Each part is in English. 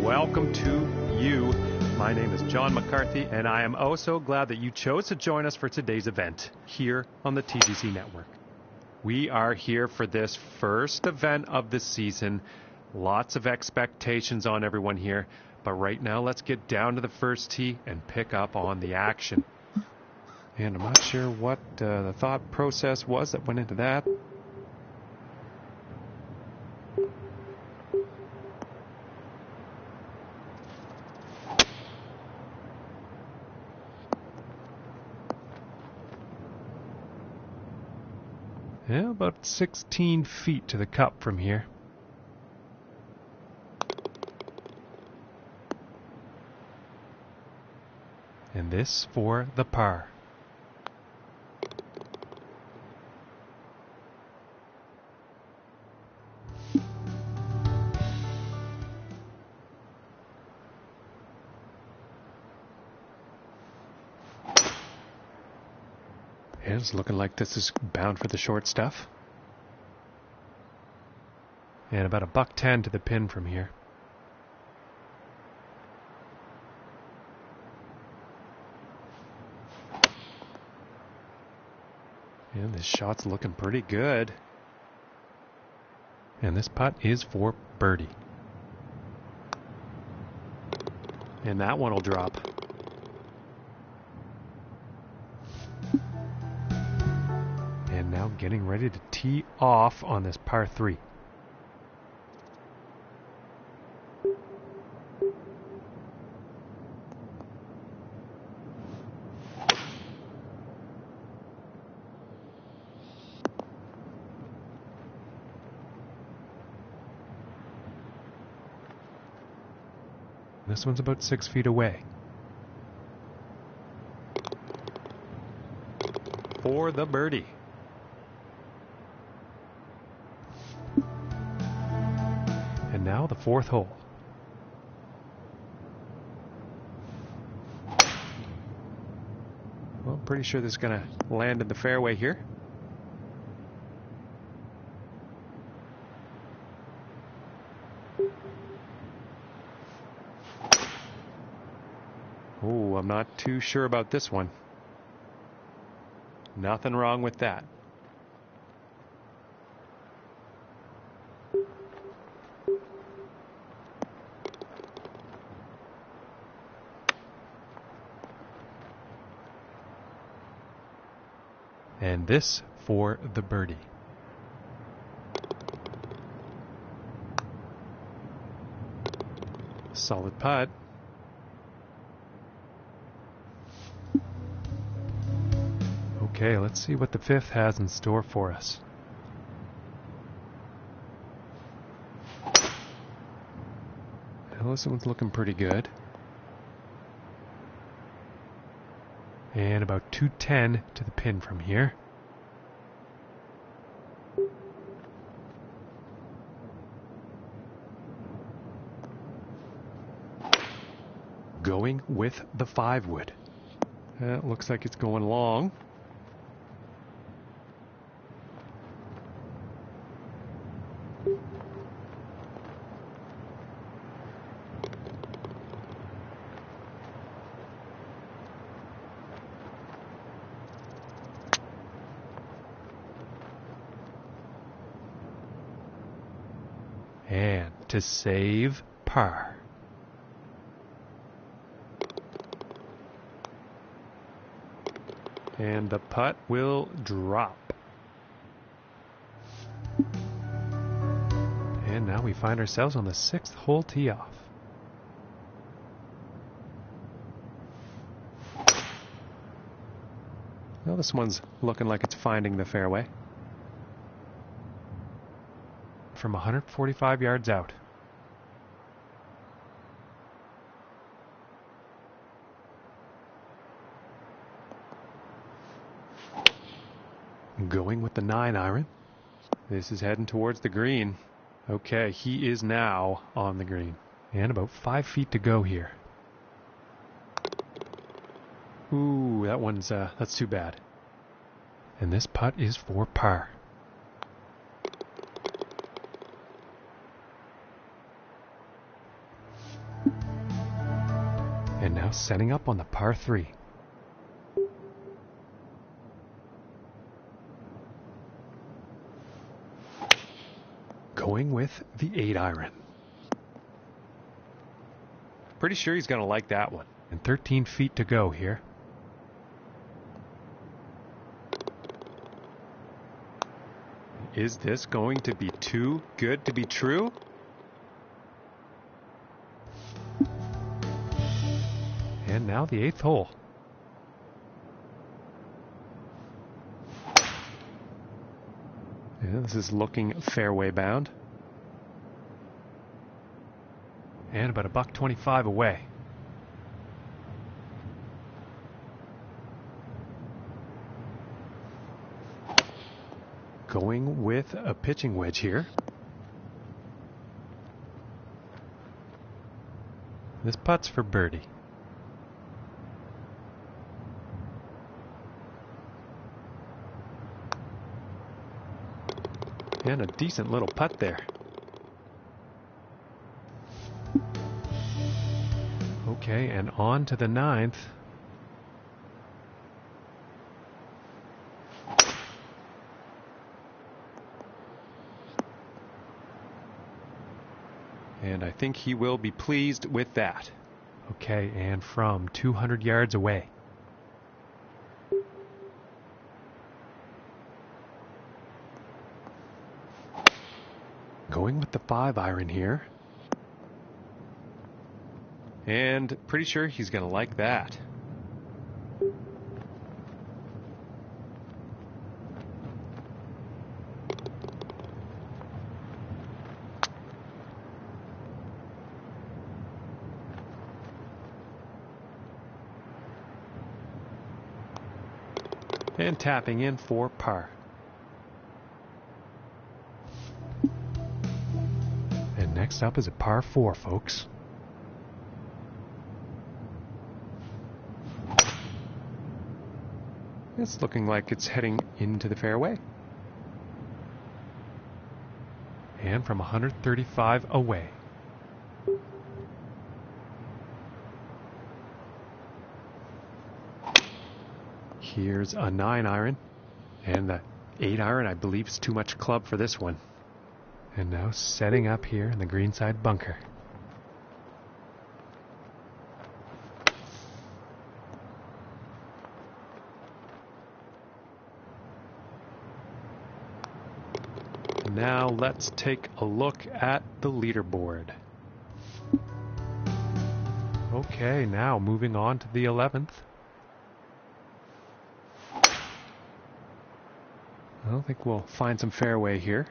welcome to you. My name is John McCarthy, and I am oh so glad that you chose to join us for today's event here on the TGC Network. We are here for this first event of the season. Lots of expectations on everyone here, but right now let's get down to the first tee and pick up on the action. And I'm not sure what the thought process was that went into that. Yeah, about 16 feet to the cup from here. And this for the par. It's looking like this is bound for the short stuff. And about $110 to the pin from here. And this shot's looking pretty good. And this putt is for birdie. And that one will drop. And now getting ready to tee off on this par 3. This one's about 6 feet away. For the birdie. And now the fourth hole. Well, I'm pretty sure this is going to land in the fairway here. Oh, I'm not too sure about this one. Nothing wrong with that. And this for the birdie. Solid putt. Okay, let's see what the fifth has in store for us. Well, this one's looking pretty good. And about 210 to the pin from here. Going with the 5-wood. It looks like it's going long. And to save par. And the putt will drop. And now we find ourselves on the 6th hole tee off. Well, this one's looking like it's finding the fairway. From 145 yards out. Going with the 9-iron. This is heading towards the green. Okay, he is now on the green. And about 5 feet to go here. Ooh, that one's, that's too bad. And this putt is for par. And now setting up on the par 3. Going with the 8-iron. Pretty sure he's going to like that one. And 13 feet to go here. Is this going to be too good to be true? And now the 8th hole. Yeah, this is looking fairway bound. And about $125 away. Going with a pitching wedge here. This putt's for birdie. And a decent little putt there. Okay, and on to the 9th. And I think he will be pleased with that. Okay, and from 200 yards away. Going with the 5-iron here. And pretty sure he's going to like that. And tapping in for par. And next up is a par 4, folks. It's looking like it's heading into the fairway. And from 135 away. Here's a 9-iron. And the 8-iron, I believe, is too much club for this one. And now setting up here in the greenside bunker. Now let's take a look at the leaderboard. Okay, now moving on to the 11th. I don't think we'll find some fairway here.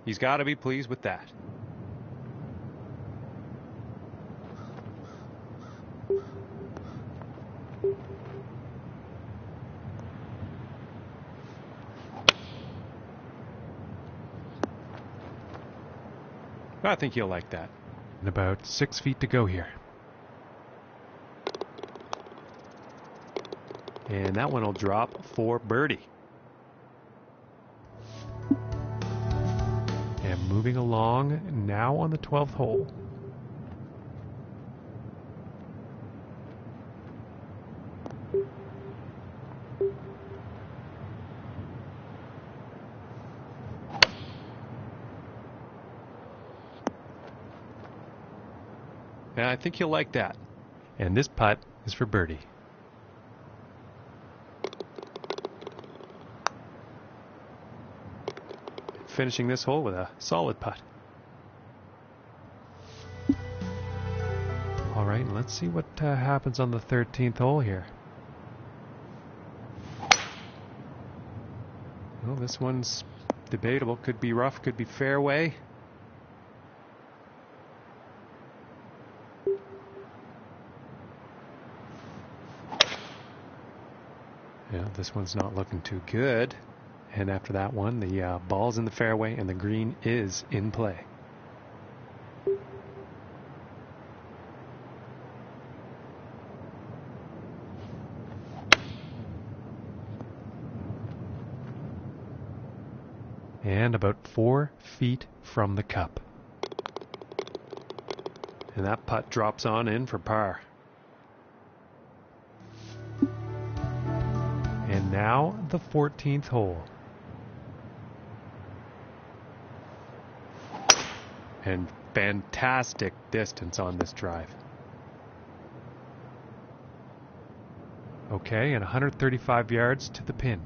He's got to be pleased with that. I think he'll like that. And about 6 feet to go here. And that one will drop for birdie. And moving along now on the 12th hole. And I think he'll like that. And this putt is for birdie. Finishing this hole with a solid putt. All right, let's see what happens on the 13th hole here. Well, this one's debatable. Could be rough, could be fairway. Yeah, this one's not looking too good. And after that one, the ball's in the fairway and the green is in play. and about 4 feet from the cup. And that putt drops on in for par. And now the 14th hole. And fantastic distance on this drive. Okay, and 135 yards to the pin.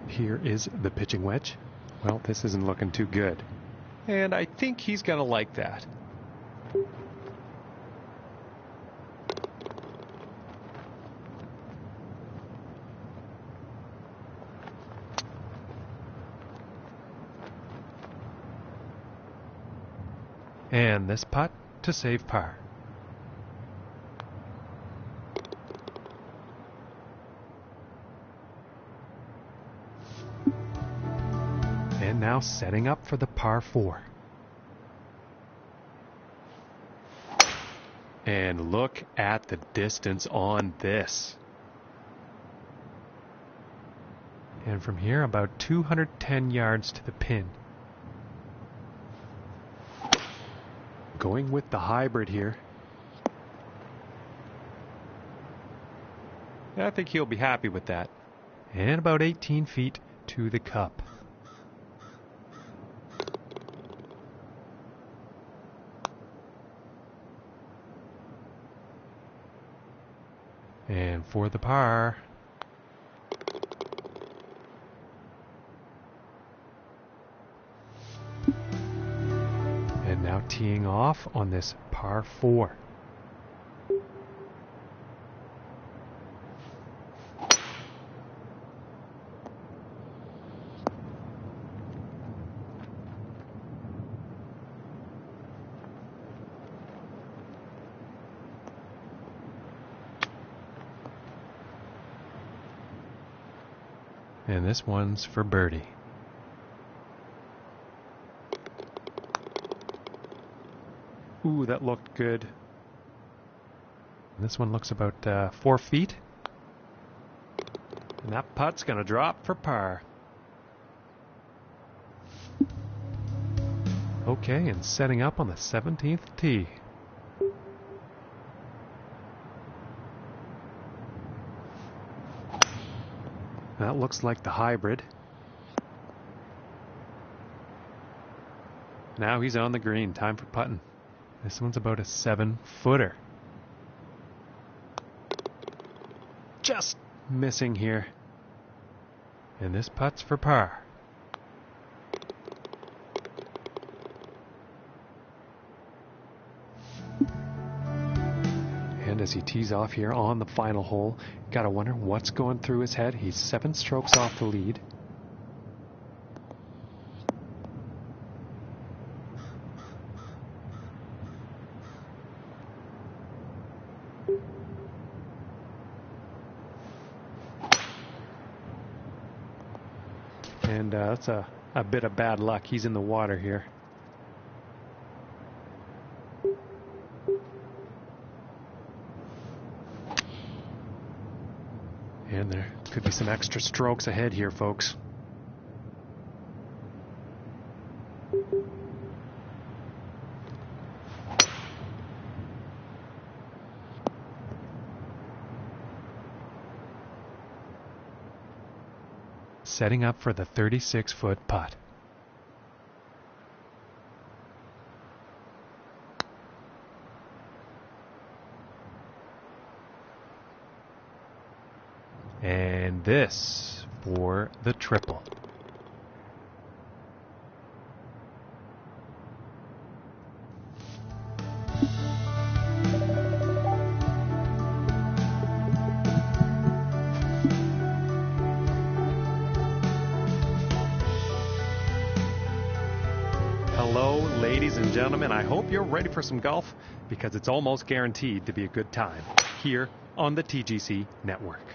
Here is the pitching wedge. Well, this isn't looking too good. And I think he's going to like that. And this putt to save par. And now setting up for the par 4. And look at the distance on this. And from here, about 210 yards to the pin. Going with the hybrid here. I think he'll be happy with that. And about 18 feet to the cup. And for the par. And now teeing off on this par 4. And this one's for birdie. Ooh, that looked good. This one looks about 4 feet. And that putt's going to drop for par. Okay, and setting up on the 17th tee. That looks like the hybrid. Now he's on the green. Time for putting. This one's about a 7-footer. Just missing here. And this putt's for par. And as he tees off here on the final hole, gotta wonder what's going through his head. He's 7 strokes off the lead. And that's a bit of bad luck. He's in the water here. And there could be some extra strokes ahead here, folks. Setting up for the 36-foot putt. And this for the triple. Hello, ladies and gentlemen. I hope you're ready for some golf because it's almost guaranteed to be a good time here on the TGC Network.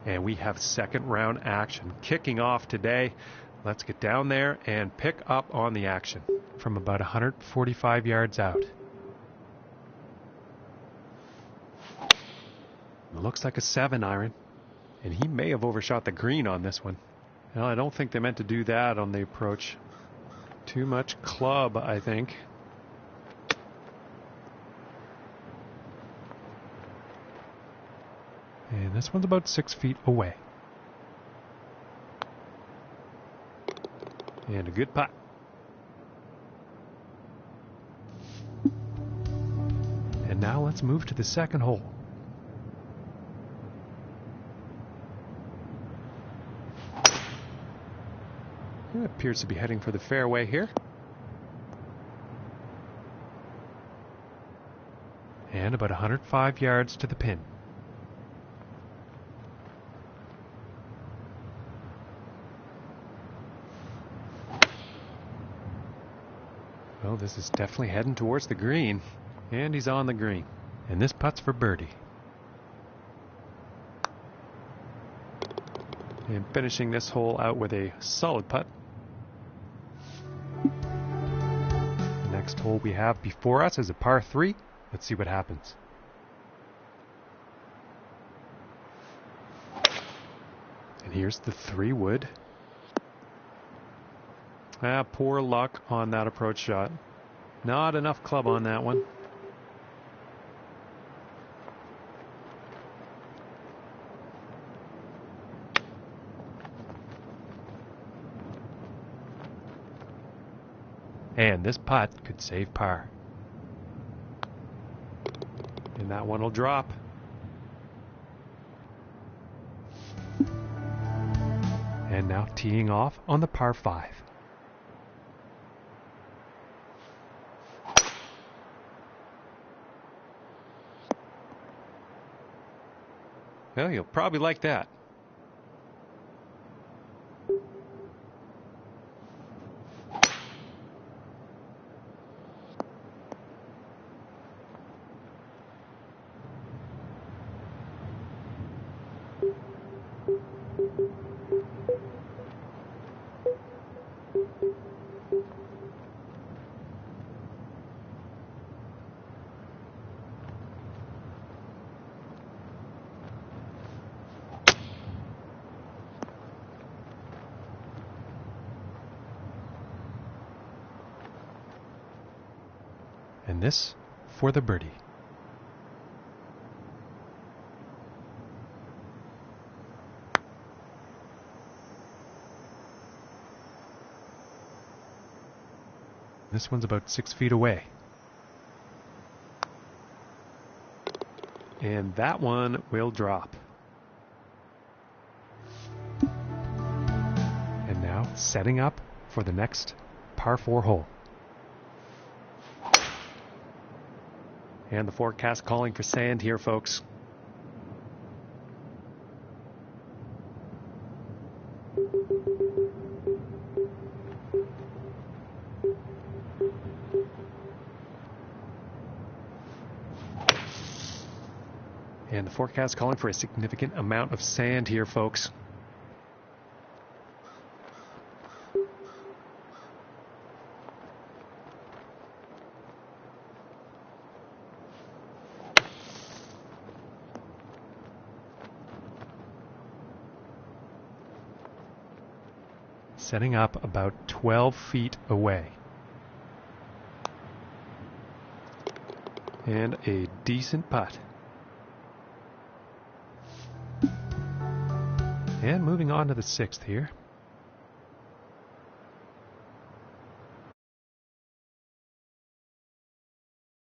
And we have second round action kicking off today. Let's get down there and pick up on the action from about 145 yards out. looks like a 7 iron. And he may have overshot the green on this one. Well, I don't think they meant to do that on the approach. Too much club, I think. And this one's about 6 feet away. And a good putt. And now let's move to the second hole. It appears to be heading for the fairway here. And about 105 yards to the pin. Well, this is definitely heading towards the green. And he's on the green. And this putt's for birdie. And finishing this hole out with a solid putt. The next hole we have before us is a par 3. Let's see what happens. And here's the 3-wood. Poor luck on that approach shot. Not enough club on that one. And this putt could save par. And that one will drop. And now teeing off on the par 5. Well, you'll probably like that. And this for the birdie. This one's about 6 feet away. And that one will drop. And now setting up for the next par 4 hole. And the forecast calling for sand here, folks. And the forecast calling for a significant amount of sand here, folks. Setting up about 12 feet away. And a decent putt. And moving on to the 6th here.